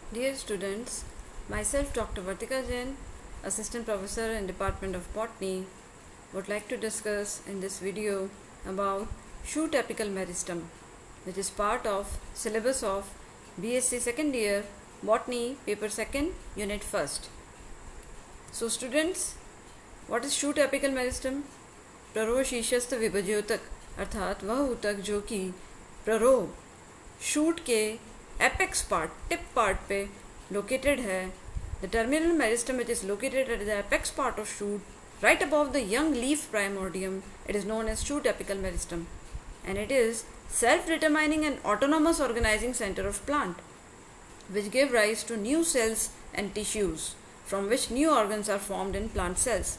Dear students, myself Dr. Vartika Jain, Assistant Professor in Department of Botany, would like to discuss in this video about shoot apical meristem, which is part of syllabus of BSc second year Botany paper 2nd unit 1st. So students, what is shoot apical meristem? प्ररोह शीर्षस्थ विभज्योतक अर्थात वह ऊतक जो कि प्ररोह shoot के apex part tip part पे located है. The terminal meristem which is located at the apex part of shoot right above the young leaf primordium, it is known as shoot apical meristem and it is self-determining and autonomous organizing center of plant which give rise to new cells and tissues from which new organs are formed in plant cells.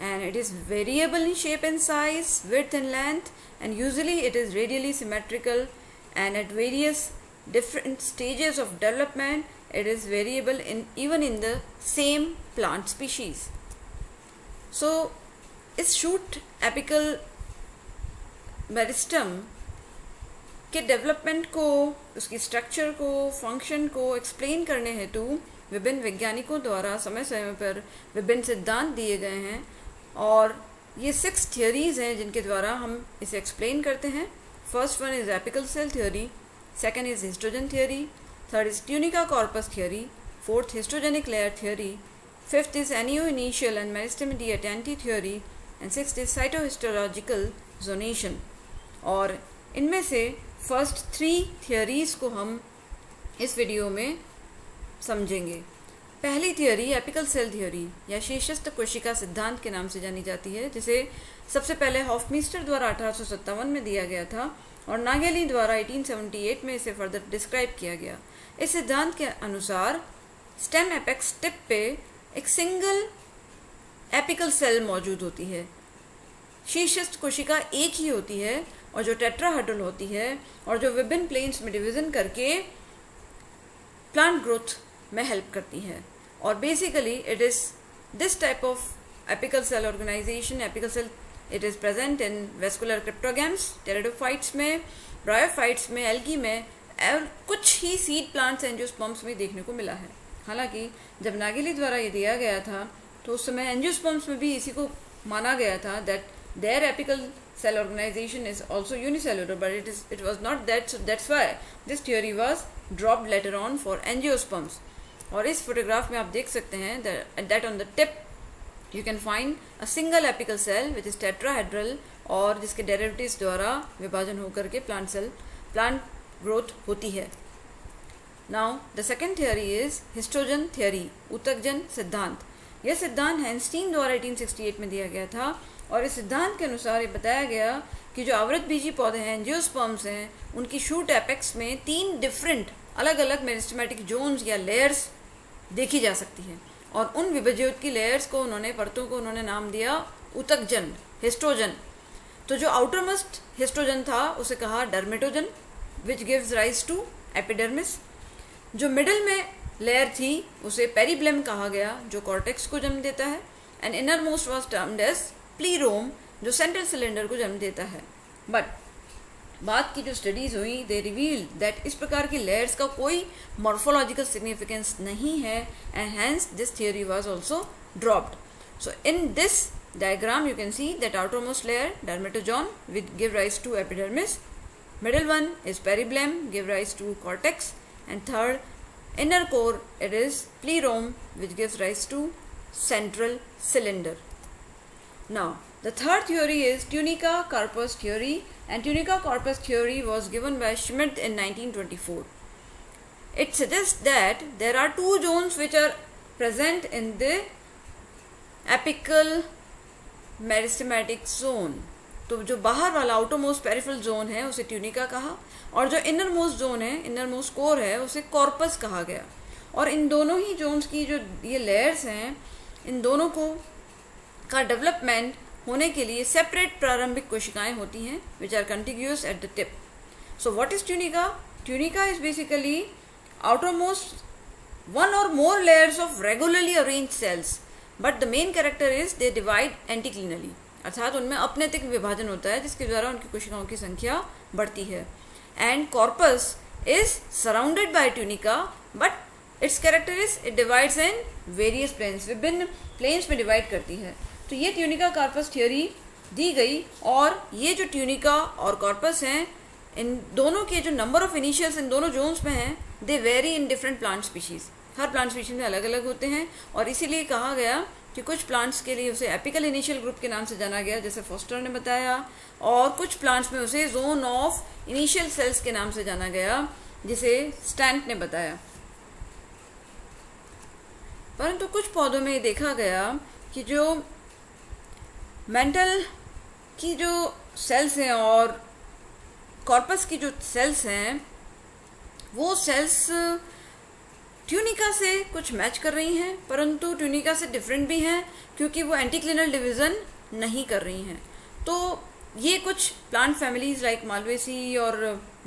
And it is variable in shape and size, width and length, and usually it is radially symmetrical, and at various different stages of development it is variable even in the same plant species. So इस shoot apical meristem के development को, उसकी structure को, function को explain करने हेतु विभिन्न वैज्ञानिकों द्वारा समय समय पर विभिन्न सिद्धांत दिए गए हैं और ये 6 थियोरीज हैं जिनके द्वारा हम इसे एक्सप्लेन करते हैं. First one is apical cell theory, second is histogen theory, third is tunica corpus theory, fourth histogenic layer theory, fifth is anneau initial and meristem d'attente theory, and sixth is cytohistological zonation. और इनमें से first 3 theories को हम इस video में समझेंगे. पहली theory apical cell theory या शीर्षस्थ कोशिका सिद्धांत के नाम से जानी जाती है, जिसे सबसे पहले हॉफमीस्टर द्वारा 1857 में दिया गया था और नागेली द्वारा 1878 में इसे फर्दर डिस्क्राइब किया गया. इस सिद्धांत के अनुसार स्टेम एपेक्स टिप पे एक सिंगल एपिकल सेल मौजूद होती है. शीर्षस्थ कोशिका एक ही होती है और जो टेट्राहेड्रल होती है और जो विभिन्न प्लेन्स में डिवीजन करके प्लांट ग्रोथ में हेल्प करती है. और basically it is this type of apical cell organization. Apical cell it is present in vascular cryptogams, pteridophytes में, ब्रायोफाइट्स में, एल्गी में और कुछ ही सीड प्लांट्स एंजियोस्पर्म्स में देखने को मिला है. हालांकि जब नागेली द्वारा ये दिया गया था तो उस समय एंजियोस्पर्म्स में भी इसी को माना गया था that their apical cell organization is also unicellular, but it was not that, so that's why this theory was dropped later on for angiosperms. और इस फोटोग्राफ में आप देख सकते हैं that on the tip you can find a single apical cell which is tetrahedral और जिसके derivatives द्वारा विभाजन होकर के plant growth होती है. Now the second theory is histogen theory, ऊतकजन सिद्धांत. यह सिद्धांत हैंस्टीन द्वारा 1868 में दिया गया था और इस सिद्धांत के अनुसार ये बताया गया कि जो आवृत बीजी पौधे हैं, एंजियोस्पर्म्स हैं, उनकी शूट एपेक्स में 3 डिफरेंट अलग अलग मेरिस्टेमेटिक जोन्स या लेयर्स देखी जा सकती हैं और उन विभज्योत की लेयर्स को परतों को उन्होंने नाम दिया ऊतकजन, हिस्टोजन. तो जो आउटरमोस्ट हिस्टोजन था उसे कहा dermatogen which gives rise to epidermis. जो मिडिल में लेयर थी उसे पेरिब्लेम कहा गया जो कॉर्टेक्स को जन्म देता है. And innermost was termed as plerome जो सेंट्रल सिलेंडर को जन्म देता है. बट बाद की जो स्टडीज हुई दे रिवील दैट इस प्रकार की लेयर्स का कोई मॉर्फोलॉजिकल सिग्निफिकेंस नहीं है and hence this theory was also dropped. So in this diagram you can see that outermost layer dermatozoon will give rise to epidermis, middle one is peribleum give rise to cortex, and third inner core it is plerome which gives rise to central cylinder. Now the third theory is tunica corpus theory, and tunica corpus theory was given by Schmidt in 1924. It suggests that there are 2 zones which are present in the apical meristematic zone. तो जो बाहर वाला outermost peripheral zone है उसे tunica कहा और जो inner most zone है, इनर मोस्ट कोर है, उसे कॉर्पस कहा गया. और इन दोनों ही जोन्स की जो ये लेयर्स हैं, इन दोनों को का डेवलपमेंट होने के लिए सेपरेट प्रारंभिक कोशिकाएं होती हैं which are contiguous at the tip. So what is tunica? Tunica is basically outermost 1 or more layers of regularly arranged cells, but the main character is they divide anticlinally. अर्थात उनमें अपनैतिक विभाजन होता है जिसके द्वारा उनकी कोशिकाओं की संख्या बढ़ती है. And corpus is surrounded by tunica but it's character is it divides in various planes, विभिन्न प्लेन्स में डिवाइड करती है। तो ये ट्यूनिका कार्पस थ्योरी दी गई, और ये जो ट्यूनिका और कॉर्पस हैं, इन दोनों के जो नंबर ऑफ इनिशियल्स इन दोनों जोन्स में हैं, they vary in different plant species. हर प्लांट स्पीशीज में अलग अलग होते हैं, और इसीलिए कहा गया कि कुछ प्लांट्स के लिए उसे एपिकल इनिशियल ग्रुप के नाम से जाना गया, जैसे फोस्टर ने बताया, और कुछ प्लांट्स में उसे जोन ऑफ इनिशियल सेल्स के नाम से जाना गया, जिसे स्टैंट ने बताया। परंतु कुछ पौधों में देखा गया कि जो मेंटल की जो सेल्स हैं और कॉर्पस की जो सेल्स हैं, वो सेल्स ट्यूनिका से कुछ मैच कर रही हैं, परंतु ट्यूनिका से डिफरेंट भी हैं, क्योंकि वो एंटीक्लिनल डिवीज़न नहीं कर रही हैं। तो ये कुछ प्लांट फैमिलीज़ लाइक मालवेसी और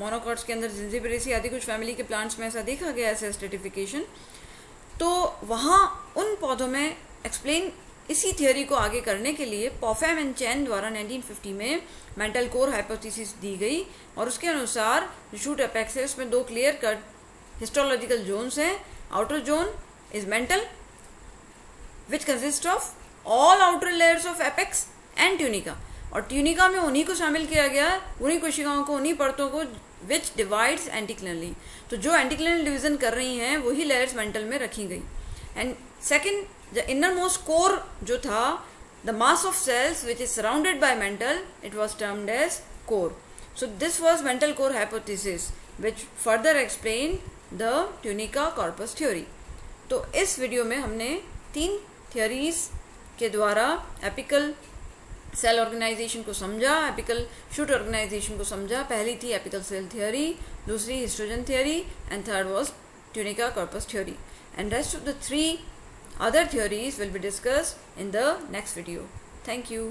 मोनोकॉट्स के अंदर जिंजिबेरेसी आदि कुछ फैमिली के प्लांट्स में ऐसा देखा गया है स्ट्रेटिफिकेशन। तो वहाँ उन पौधों में एक्सप्लेन इसी थियोरी को आगे करने के लिए पॉफेम एंड चैन द्वारा 1950 में मेंटल कोर हाइपोथेसिस दी गई, और उसके अनुसार शूट एपेक्स है, उसमें दो क्लियर कट हिस्टोलॉजिकल जोन्स हैं। Outer zone is mental which consist of all outer layers of apex and tunica, और ट्यूनिका में उन्हीं को शामिल किया गया, उन्हीं कोशिकाओं को, उन्हीं परतों को विच डिवाइड्स एंटीक्लिनरली। तो जो एंटीक्लिनरल डिवीजन कर रही हैं वही लेयर्स मेंटल में रखी गई। And second, the innermost core जो था, the mass of cells which is surrounded by mantle, it was termed as core. So this was mantle core hypothesis which further explain the tunica corpus theory. तो इस video में हमने 3 theories के द्वारा apical cell organisation को समझा, apical shoot organisation को समझा। पहली थी एपिकल सेल थ्योरी, दूसरी histogen theory, and third was tunica corpus theory. And rest of the 3 other theories will be discussed in the next video. Thank you.